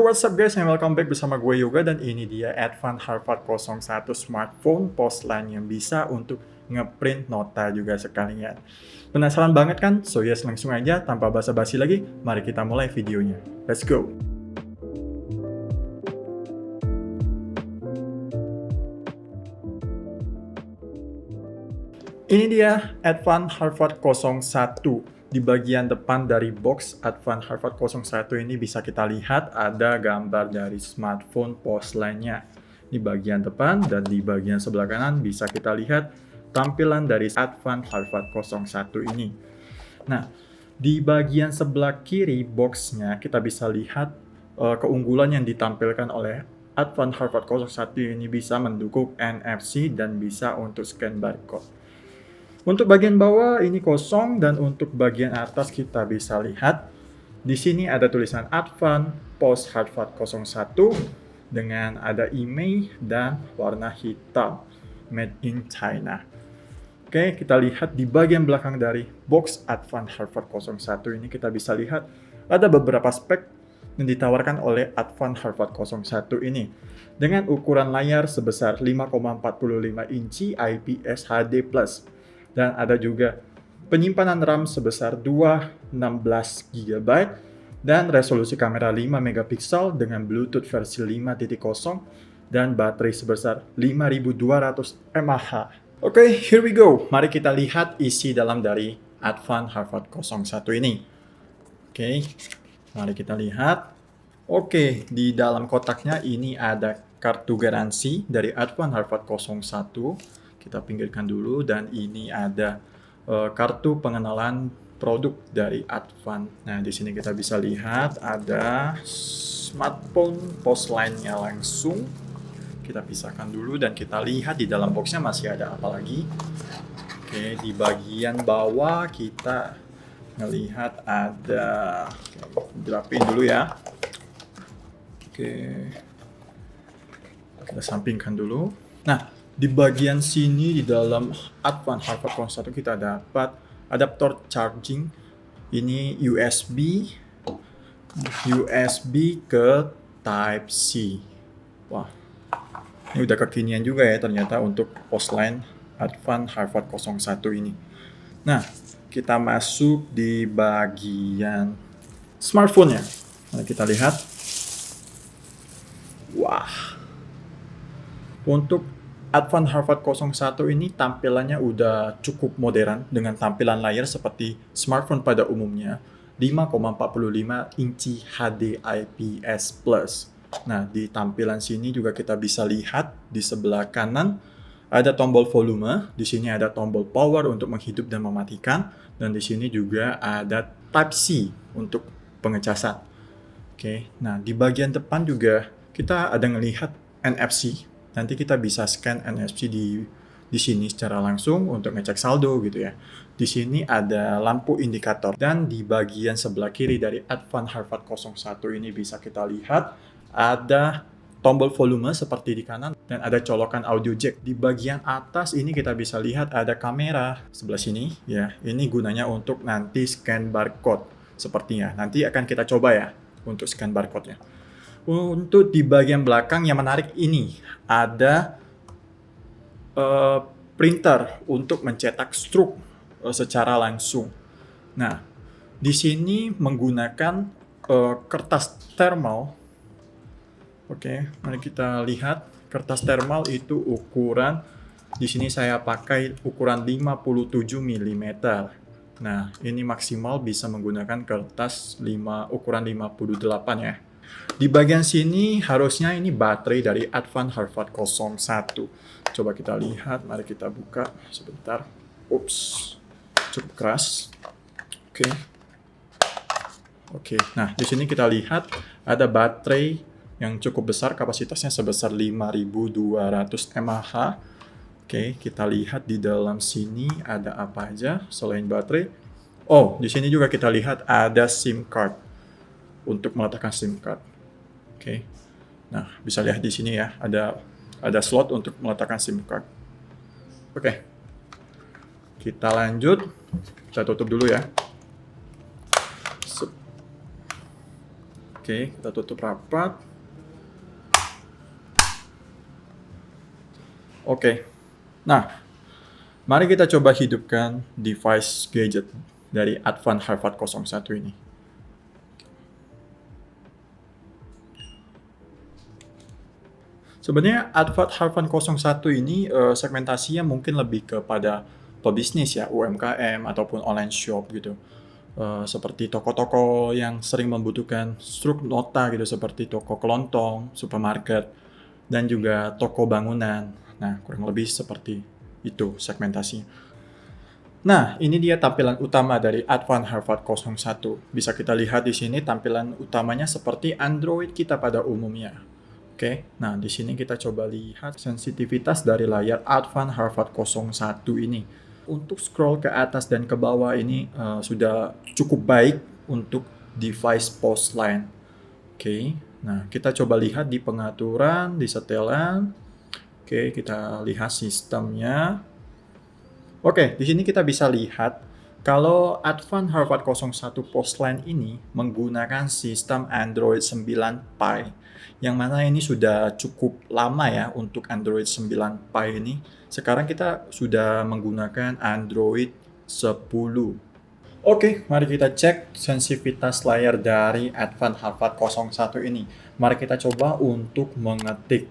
What's up guys, and welcome back bersama gue Yoga dan ini dia Advan Harvard 01 smartphone Postline yang bisa untuk ngeprint nota juga sekalian. Penasaran banget kan? So yes, langsung aja tanpa basa-basi lagi, mari kita mulai videonya. Let's go! Ini dia Advan Harvard 01. Di bagian depan dari box Advan Harvard 01 ini bisa kita lihat ada gambar dari smartphone Postline-nya di bagian depan, dan di bagian sebelah kanan bisa kita lihat tampilan dari Advan Harvard 01 ini. Nah, di bagian sebelah kiri box-nya kita bisa lihat keunggulan yang ditampilkan oleh Advan Harvard 01 ini bisa mendukung NFC dan bisa untuk scan barcode. Untuk bagian bawah ini kosong, dan untuk bagian atas kita bisa lihat di sini ada tulisan Advan Post Harvard 01 dengan ada email dan warna hitam made in China. Oke, kita lihat di bagian belakang dari box Advan Harvard 01 ini kita bisa lihat ada beberapa spek yang ditawarkan oleh Advan Harvard 01 ini dengan ukuran layar sebesar 5,45 inci IPS HD+. Dan ada juga penyimpanan RAM sebesar 216 GB dan resolusi kamera 5 megapiksel dengan Bluetooth versi 5.0 dan baterai sebesar 5200 mAh. Oke, here we go. Mari kita lihat isi dalam dari Advan Harvard 01 ini. Oke, mari kita lihat. Oke, di dalam kotaknya ini ada kartu garansi dari Advan Harvard 01. Kita pinggirkan dulu, dan ini ada kartu pengenalan produk dari Advan. Nah, di sini kita bisa lihat ada smartphone Postline-nya langsung. Kita pisahkan dulu dan kita lihat di dalam boxnya masih ada apa lagi. Oke, di bagian bawah kita melihat ada, dirapin dulu ya. Oke, kita sampingkan dulu. Nah, di bagian sini di dalam Advan Harvard 01 kita dapat adaptor charging. Ini USB ke Type C. Wah, ini udah kekinian juga ya ternyata untuk Postline Advan Harvard 01 ini. Nah, kita masuk di bagian smartphone-nya. Mari kita lihat. Wah, untuk Advan Harvard 01 ini tampilannya udah cukup modern dengan tampilan layar seperti smartphone pada umumnya, 5,45 inci HD IPS+. Nah, di tampilan sini juga kita bisa lihat di sebelah kanan ada tombol volume, di sini ada tombol power untuk menghidup dan mematikan, dan di sini juga ada Type C untuk pengecasan. Oke, nah di bagian depan juga kita ada ngelihat NFC. Nanti kita bisa scan NFC di sini secara langsung untuk ngecek saldo gitu ya. Di sini ada lampu indikator, dan di bagian sebelah kiri dari Advan Harvard 01 ini bisa kita lihat ada tombol volume seperti di kanan dan ada colokan audio jack. Di bagian atas ini kita bisa lihat ada kamera sebelah sini ya. Ini gunanya untuk nanti scan barcode sepertinya. Nanti akan kita coba ya untuk scan barcode-nya. Untuk di bagian belakang yang menarik ini ada printer untuk mencetak struk secara langsung. Nah, di sini menggunakan kertas thermal. Oke, mari kita lihat kertas thermal itu ukuran. Di sini saya pakai ukuran 57 mm. Nah, ini maksimal bisa menggunakan kertas ukuran 58 ya. Di bagian sini harusnya ini baterai dari Advan Harvard 01. Coba kita lihat, mari kita buka sebentar. Ups, cukup keras. Oke. Nah, di sini kita lihat ada baterai yang cukup besar, kapasitasnya sebesar 5200 mAh. Oke, kita lihat di dalam sini ada apa aja selain baterai. Oh, di sini juga kita lihat ada SIM card untuk meletakkan SIM card. Oke. Nah, bisa lihat di sini ya, ada slot untuk meletakkan SIM card. Oke. Kita lanjut. Kita tutup dulu ya. Oke, kita tutup rapat. Oke, nah mari kita coba hidupkan device gadget dari Advan Harvard 01 ini. Sebenarnya Advan Harvard 01 ini segmentasinya mungkin lebih kepada pebisnis ya, UMKM ataupun online shop gitu. Seperti toko-toko yang sering membutuhkan struk nota gitu, seperti toko kelontong, supermarket, dan juga toko bangunan. Nah, kurang lebih seperti itu segmentasinya. Nah, ini dia tampilan utama dari Advan Harvard 01. Bisa kita lihat di sini tampilan utamanya seperti Android kita pada umumnya. Oke, nah di sini kita coba lihat sensitivitas dari layar Advan Harvard 01 ini. Untuk scroll ke atas dan ke bawah ini sudah cukup baik untuk device post line. Oke, nah kita coba lihat di pengaturan, di setelan. Oke, kita lihat sistemnya. Oke, di sini kita bisa lihat kalau Advan Harvard 01 Postline ini menggunakan sistem Android 9 Pie, yang mana ini sudah cukup lama ya untuk Android 9 Pie ini. Sekarang kita sudah menggunakan Android 10. Oke, mari kita cek sensitivitas layar dari Advan Harvard 01 ini. Mari kita coba untuk mengetik.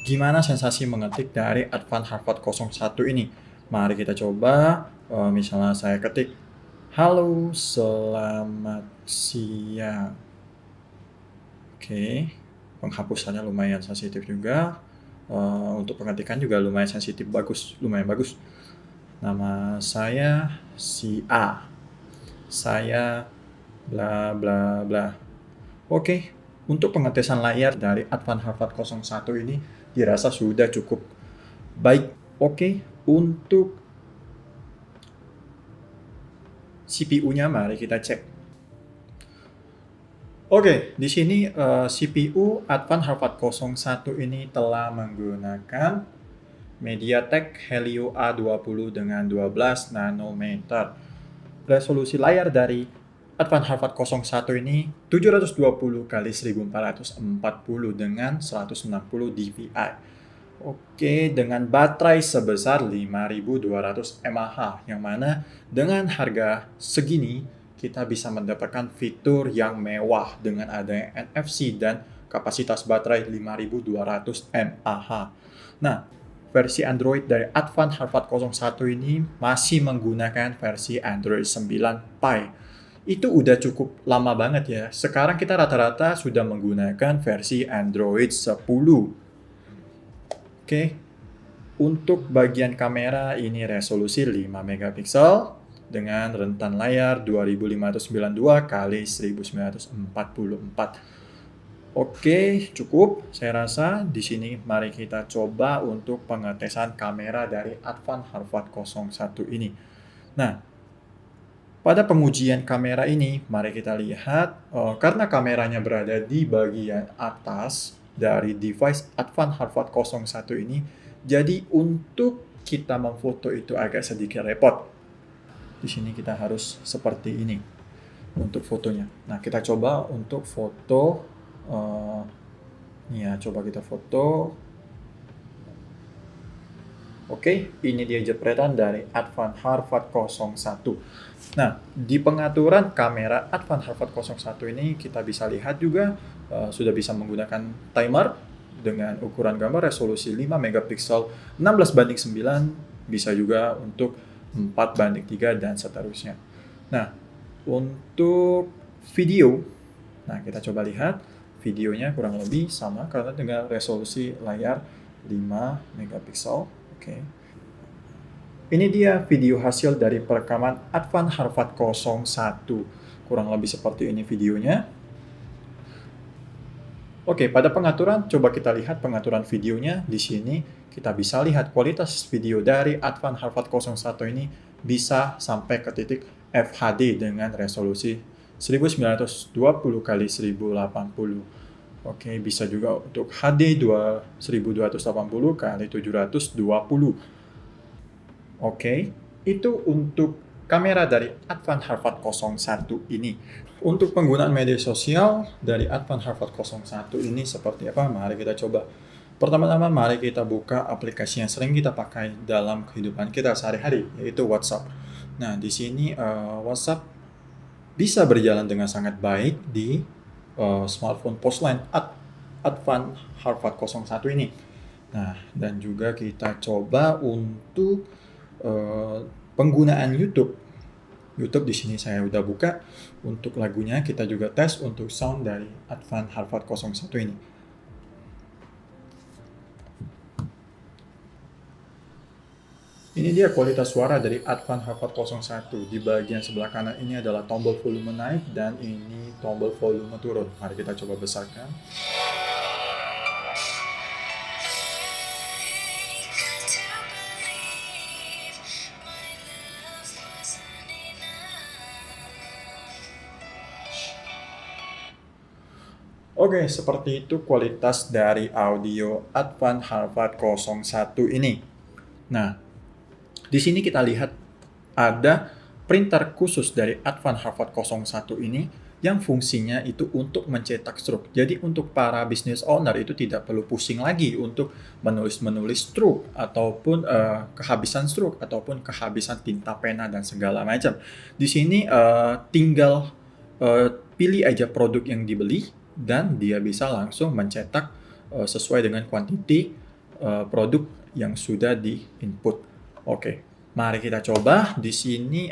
Gimana sensasi mengetik dari Advan Harvard 01 ini? Mari kita coba, misalnya saya ketik, halo selamat siang. Oke, penghapusannya lumayan sensitif juga. Untuk pengetikan juga lumayan sensitif, lumayan bagus. Nama saya si A. Saya bla bla bla. Oke, untuk pengetesan layar dari Advan Harvard 01 ini dirasa sudah cukup baik. Oke, untuk CPU-nya mari kita cek. Oke, di sini CPU Advan Harvard 01 ini telah menggunakan MediaTek Helio A20 dengan 12 nanometer. Resolusi layar dari Advan Harvard 01 ini 720 x 1440 dengan 160 dpi. Oke, dengan baterai sebesar 5200 mAh, yang mana dengan harga segini kita bisa mendapatkan fitur yang mewah dengan adanya NFC dan kapasitas baterai 5200 mAh. Nah, versi Android dari Advan Harvard 01 ini masih menggunakan versi Android 9 Pie. Itu udah cukup lama banget ya. Sekarang kita rata-rata sudah menggunakan versi Android 10. Oke, untuk bagian kamera ini resolusi 5 megapiksel dengan rentan layar 2592 x 1944. Oke, cukup. Saya rasa di sini mari kita coba untuk pengetesan kamera dari Advan Harvard 01 ini. Nah, pada pengujian kamera ini, mari kita lihat karena kameranya berada di bagian atas dari device Advan Harvard 01 ini, jadi untuk kita memfoto itu agak sedikit repot. Di sini kita harus seperti ini untuk fotonya. Nah, kita coba untuk foto. Ya, coba kita foto. Oke, ini dia jepretan dari Advan Harvard 01. Nah, di pengaturan kamera Advan Harvard 01 ini kita bisa lihat juga sudah bisa menggunakan timer dengan ukuran gambar resolusi 5 megapiksel 16:9, bisa juga untuk 4:3 dan seterusnya. Nah, untuk video, nah kita coba lihat videonya kurang lebih sama karena dengan resolusi layar 5 megapiksel. Oke. Ini dia video hasil dari perekaman Advan Harvard 01. Kurang lebih seperti ini videonya. Oke, pada pengaturan, coba kita lihat pengaturan videonya. Di sini kita bisa lihat kualitas video dari Advan Harvard 01 ini bisa sampai ke titik FHD dengan resolusi 1920 x 1080. Oke, bisa juga untuk HD 1280 x 720. Oke, itu untuk kamera dari Advan Harvard 01 ini. Untuk penggunaan media sosial dari Advan Harvard 01 ini seperti apa? Mari kita coba. Pertama-tama mari kita buka aplikasi yang sering kita pakai dalam kehidupan kita sehari-hari, yaitu WhatsApp. Nah, di sini WhatsApp bisa berjalan dengan sangat baik di smartphone Postline Advan Harvard 01 ini. Nah, dan juga kita coba untuk penggunaan YouTube. YouTube di sini saya udah buka. Untuk lagunya kita juga tes untuk sound dari Advan Harvard 01 ini. Ini dia kualitas suara dari Advan Harvard 01. Di bagian sebelah kanan ini adalah tombol volume naik dan ini tombol volume turun. Mari kita coba besarkan. Oke, seperti itu kualitas dari audio Advan Harvard 01 ini. Nah, di sini kita lihat ada printer khusus dari Advan Harvard 01 ini yang fungsinya itu untuk mencetak stroke. Jadi untuk para business owner itu tidak perlu pusing lagi untuk menulis stroke ataupun kehabisan stroke ataupun kehabisan tinta pena dan segala macam. Di sini tinggal pilih aja produk yang dibeli dan dia bisa langsung mencetak sesuai dengan kuantiti produk yang sudah di input. Oke, mari kita coba. Di sini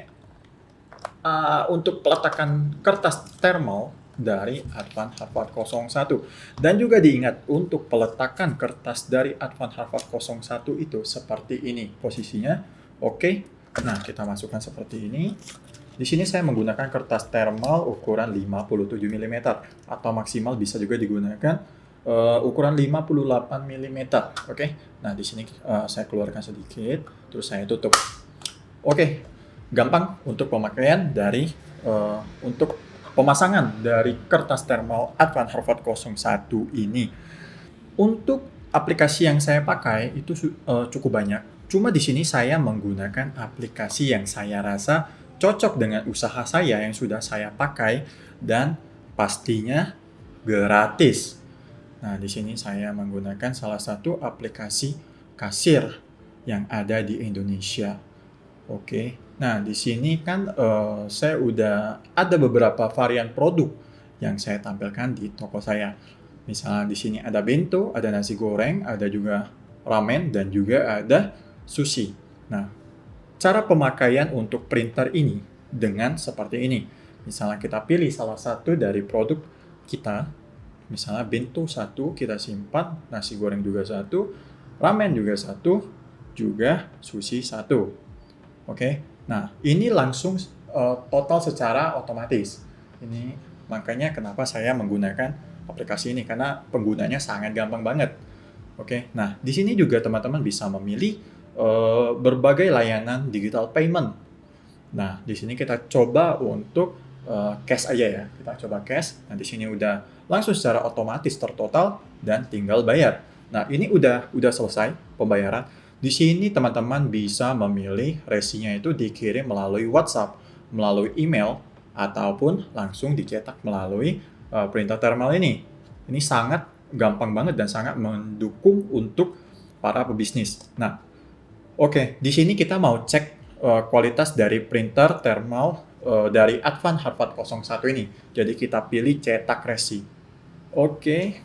untuk peletakan kertas thermal dari Advan Harvard 01. Dan juga diingat untuk peletakan kertas dari Advan Harvard 01 itu seperti ini posisinya. Oke, nah kita masukkan seperti ini. Di sini saya menggunakan kertas thermal ukuran 57 mm atau maksimal bisa juga digunakan ukuran 58 mm. Oke. Nah, di sini saya keluarkan sedikit, terus saya tutup. Oke. Gampang untuk pemakaian dari untuk pemasangan dari kertas thermal Advan Harvard 01 ini. Untuk aplikasi yang saya pakai itu cukup banyak. Cuma di sini saya menggunakan aplikasi yang saya rasa cocok dengan usaha saya yang sudah saya pakai dan pastinya gratis. Nah, di sini saya menggunakan salah satu aplikasi kasir yang ada di Indonesia. Oke. Nah, di sini kan saya udah ada beberapa varian produk yang saya tampilkan di toko saya. Misalnya di sini ada bento, ada nasi goreng, ada juga ramen dan juga ada sushi. Nah, cara pemakaian untuk printer ini dengan seperti ini. Misalnya kita pilih salah satu dari produk kita. Misalnya bento satu kita simpan, nasi goreng juga satu, ramen juga satu, juga sushi satu. Oke. Nah, ini langsung total secara otomatis. Ini makanya kenapa saya menggunakan aplikasi ini karena penggunanya sangat gampang banget. Oke. Nah, di sini juga teman-teman bisa memilih berbagai layanan digital payment. Nah, di sini kita coba untuk cash aja ya. Kita coba cash. Nah, di sini udah langsung secara otomatis tertotal dan tinggal bayar. Nah, ini udah selesai pembayaran. Di sini teman-teman bisa memilih resinya itu dikirim melalui WhatsApp, melalui email, ataupun langsung dicetak melalui printer thermal ini. Ini sangat gampang banget dan sangat mendukung untuk para pebisnis. Nah, oke, di sini kita mau cek kualitas dari printer thermal dari Advan Harvard 01 ini. Jadi kita pilih cetak resi. Oke.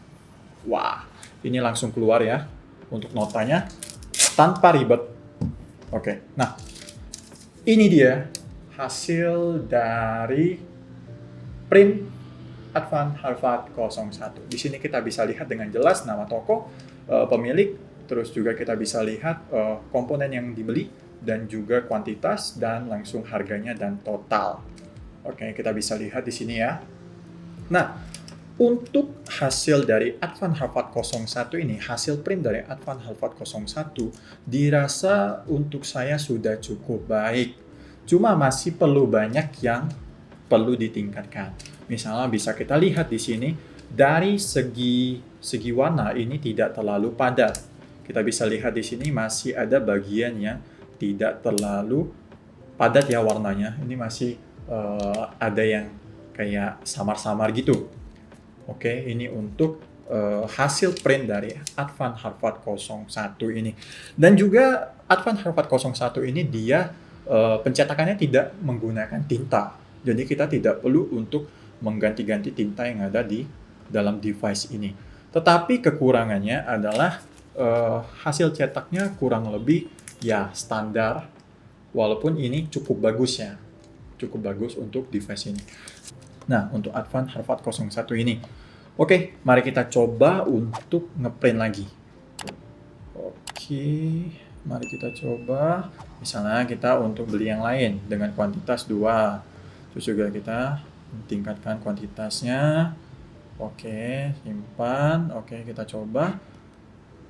Wah, ini langsung keluar ya untuk notanya tanpa ribet. Oke. Nah, ini dia hasil dari print Advan Harvard 01. Di sini kita bisa lihat dengan jelas nama toko, pemilik, terus juga kita bisa lihat komponen yang dibeli dan juga kuantitas dan langsung harganya dan total. Oke, kita bisa lihat di sini ya. Nah, untuk hasil dari Advan Harvard 01 ini, hasil print dari Advan Harvard 01 dirasa untuk saya sudah cukup baik. Cuma masih perlu banyak yang perlu ditingkatkan. Misalnya bisa kita lihat di sini dari segi warna ini tidak terlalu padat. Kita bisa lihat di sini masih ada bagian yang tidak terlalu padat ya warnanya. Ini masih ada yang kayak samar-samar gitu. Oke, ini untuk hasil print dari Advan Harvard 01 ini. Dan juga Advan Harvard 01 ini dia pencetakannya tidak menggunakan tinta. Jadi kita tidak perlu untuk mengganti-ganti tinta yang ada di dalam device ini. Tetapi kekurangannya adalah hasil cetaknya kurang lebih ya standar, walaupun ini cukup bagus ya. Cukup bagus untuk device ini. Nah, untuk Advan Harvard 01 ini. Oke, mari kita coba untuk ngeprint lagi. Oke, mari kita coba. Misalnya kita untuk beli yang lain dengan kuantitas 2. Terus juga kita tingkatkan kuantitasnya. Oke, simpan. Oke, kita coba.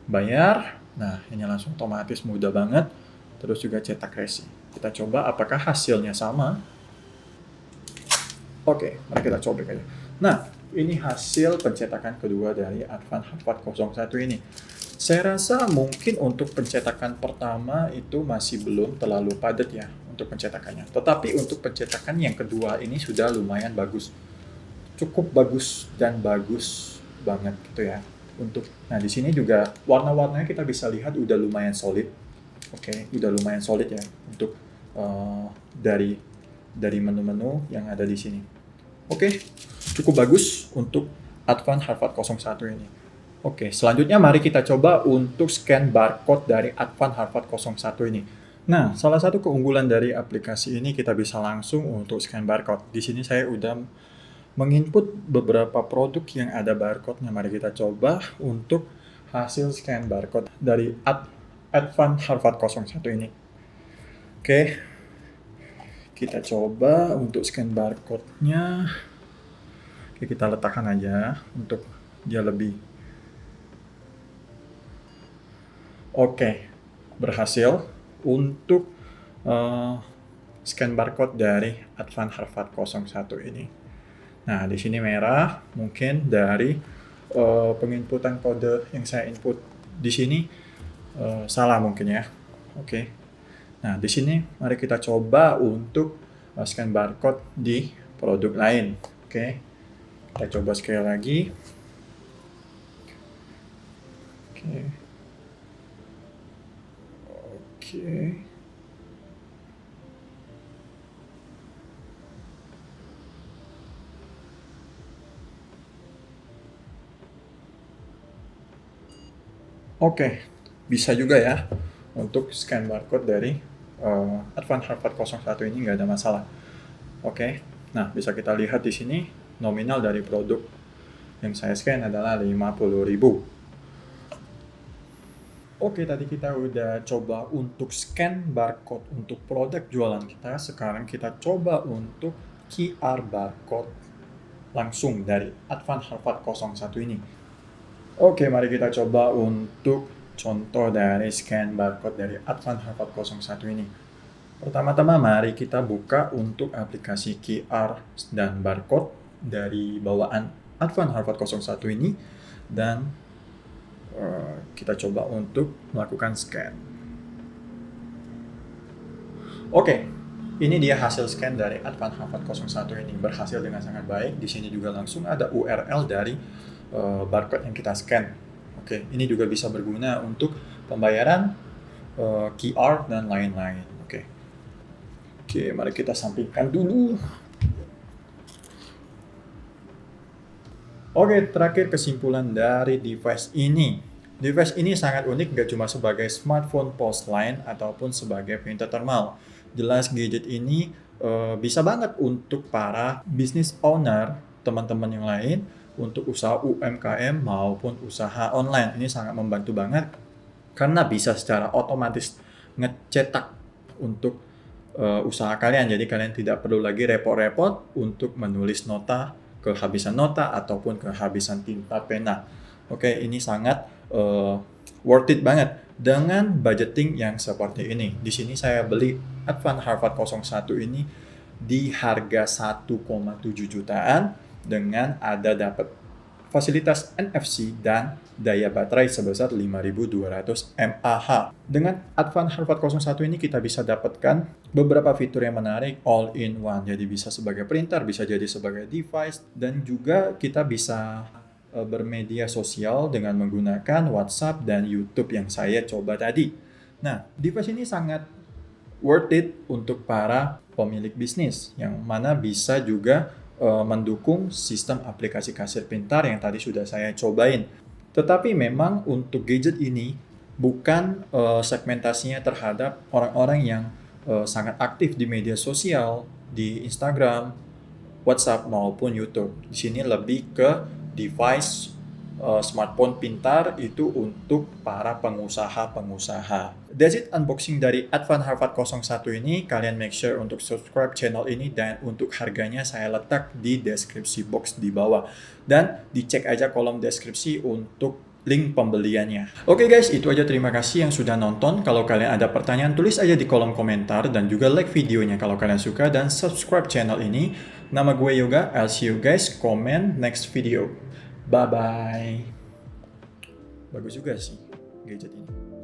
Bayar. Nah, ini langsung otomatis mudah banget. Terus juga cetak resi. Kita coba apakah hasilnya sama. Oke, mari kita coba aja. Nah, ini hasil pencetakan kedua dari Advan Harvard 01 ini. Saya rasa mungkin untuk pencetakan pertama itu masih belum terlalu padat ya untuk pencetakannya. Tetapi untuk pencetakan yang kedua ini sudah lumayan bagus. Cukup bagus dan bagus banget gitu ya. Nah, di sini juga warna-warnanya kita bisa lihat udah lumayan solid. Oke, udah lumayan solid ya untuk dari menu-menu yang ada di sini. Oke, cukup bagus untuk Advan Harvard 01 ini. Oke, selanjutnya mari kita coba untuk scan barcode dari Advan Harvard 01 ini. Nah, salah satu keunggulan dari aplikasi ini kita bisa langsung untuk scan barcode. Di sini saya udah menginput beberapa produk yang ada barcode-nya. Mari kita coba untuk hasil scan barcode dari Advan Harvard 01 ini. Oke. Kita coba untuk scan barcode-nya. Oke, kita letakkan aja untuk dia lebih. Oke, berhasil untuk scan barcode dari Advan Harvard 01 ini. Nah, di sini merah, mungkin dari penginputan kode yang saya input di sini salah mungkin ya. Oke. Nah, di sini mari kita coba untuk scan barcode di produk lain. Oke. Kita coba sekali lagi. Oke. Oke. Oke, bisa juga ya untuk scan barcode dari Advan Harvard 01 ini nggak ada masalah. Oke, nah bisa kita lihat di sini nominal dari produk yang saya scan adalah 50.000. Oke, tadi kita udah coba untuk scan barcode untuk produk jualan kita. Sekarang kita coba untuk QR barcode langsung dari Advan Harvard 01 ini. Oke, mari kita coba untuk contoh dari scan barcode dari Advan Harvard 01 ini. Pertama-tama mari kita buka untuk aplikasi QR dan barcode dari bawaan Advan Harvard 01 ini dan kita coba untuk melakukan scan. Oke, ini dia hasil scan dari Advan Harvard 01 ini, berhasil dengan sangat baik. Di sini juga langsung ada URL dari barcode yang kita scan. Oke, ini juga bisa berguna untuk pembayaran QR dan lain-lain. Oke, mari kita sampingkan dulu. Oke, terakhir kesimpulan dari device ini. Device ini sangat unik, gak cuma sebagai smartphone pulse line ataupun sebagai printer thermal. Jelas gadget ini bisa banget untuk para business owner, teman-teman yang lain, untuk usaha UMKM maupun usaha online. Ini sangat membantu banget karena bisa secara otomatis ngecetak untuk usaha kalian. Jadi kalian tidak perlu lagi repot-repot untuk menulis nota, kehabisan nota ataupun kehabisan tinta pena. Oke, ini sangat worth it banget dengan budgeting yang seperti ini. Di sini saya beli Advan Harvard 01 ini di harga 1,7 jutaan dengan ada dapat fasilitas NFC, dan daya baterai sebesar 5200 mAh. Dengan Advan Harvard 01 ini kita bisa dapatkan beberapa fitur yang menarik all in one. Jadi bisa sebagai printer, bisa jadi sebagai device, dan juga kita bisa bermedia sosial dengan menggunakan WhatsApp dan YouTube yang saya coba tadi. Nah, device ini sangat worth it untuk para pemilik bisnis yang mana bisa juga mendukung sistem aplikasi kasir pintar yang tadi sudah saya cobain. Tetapi memang untuk gadget ini bukan segmentasinya terhadap orang-orang yang sangat aktif di media sosial, di Instagram, WhatsApp maupun YouTube. Di sini lebih ke device smartphone pintar itu untuk para pengusaha-pengusaha. That's it unboxing dari Advan Harvard 01 ini. Kalian make sure untuk subscribe channel ini, dan untuk harganya saya letak di deskripsi box di bawah. Dan dicek aja kolom deskripsi untuk link pembeliannya. Oke guys, itu aja. Terima kasih yang sudah nonton. Kalau kalian ada pertanyaan, tulis aja di kolom komentar, dan juga like videonya kalau kalian suka, dan subscribe channel ini. Nama gue Yoga. I'll see you guys. Comment next video. Bye-bye. Bagus juga sih gadget ini.